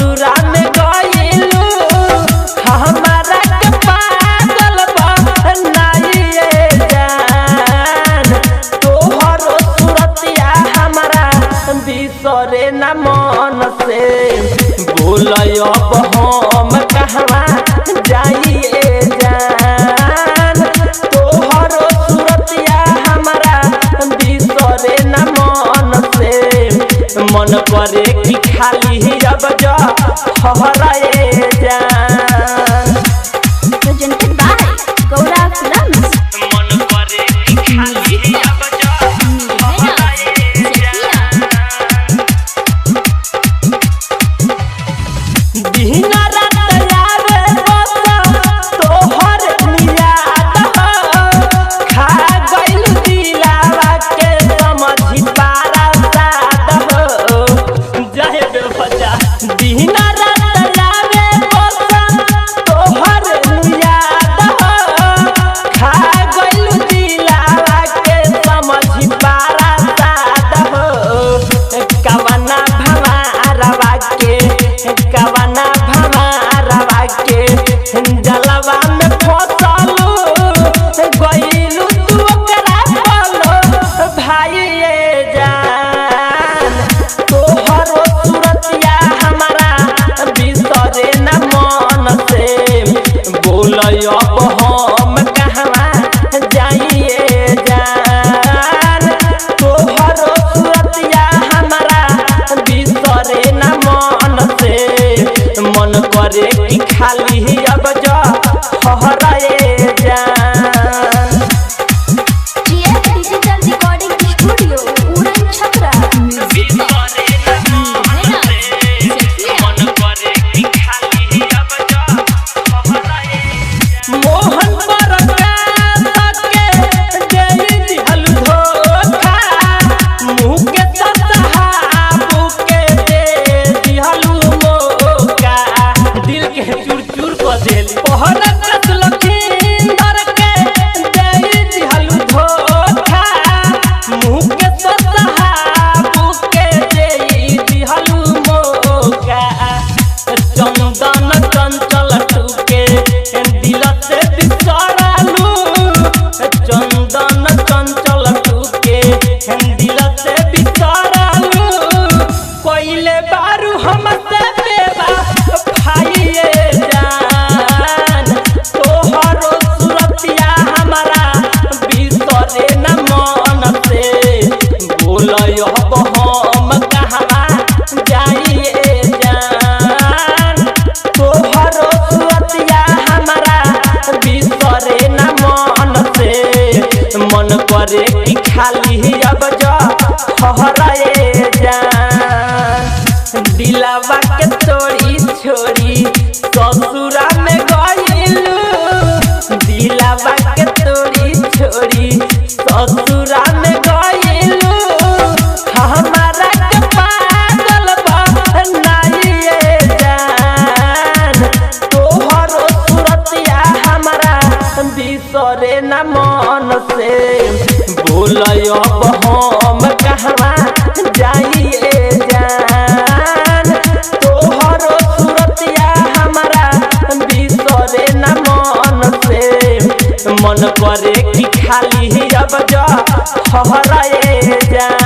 ससुरा में गइलू हमारा के पागल बनाइए जान तोहरो सूरतिया हमारा बिसरे न मन से बोलय अब हम कहवा जाइए जान तोहरो सूरतिया हमारा बिसरे न मन से मन करे कि खाली अब जा हराए जान presented by Gaura Films मन करे कि खाली अब जा हराए जान दिन रात यारे बस तोहर नियाद खा गइल दिलावा के समझी पारा साद जाए बेवजह दिन रात यारे बस तोहर नियाद खा गइल दिलावा के समझी पारा साद कवना भवारवा के कवना भवारवा के जलवा में फसलू गइलू तू ओकरा बोलो भाइये जान तोहरो सूरतिया हमारा बिसरे न मन से बोलय अब हम कहवा जाइए जान तोहरो सूरतिया हमारा बिसरे न मन से मन करे कि खाली अब जा हराए जान GF Digital Recording Studio Uran Chhapra Music बिसरे न मन से मन करे कि खाली अब जा हराए जान मोहन बरका के देई दिहल धोखा मुँह के सहाबू के दे दिहल मौका दिल के चूर चूर कर देली पहरत लखींदर के देई दिहल धोखा मुँह के सहाबू के देई दिहल मौका चंदन चंचल टूके दिल से बिसरलू चंदन चंचल टूके दिल से बिसरलू कोइले बारू हमसे बेबा भाइये जान तोहरो सूरतिया हमारा बिसरे न मन से बोलय अब हम कहवा जाइए जान तोहरो सूरतिया हमारा बिसरे न मन से मन करे कि खाली अब जा हराए जान दिलावा के तोड़ी छोड़ी ससुरा में गइलू दिलावा के तोड़ी छोड़ी ससुरा में गइलू हमारा के पागल बनाइए जान तोहरो सूरतिया हमारा बिसरे न मन से बोलय अब हम कहवा जाइए जान तोहरो सूरतिया हमारा बिसरे न मन से मन करे कि खाली अब जा हराए जान।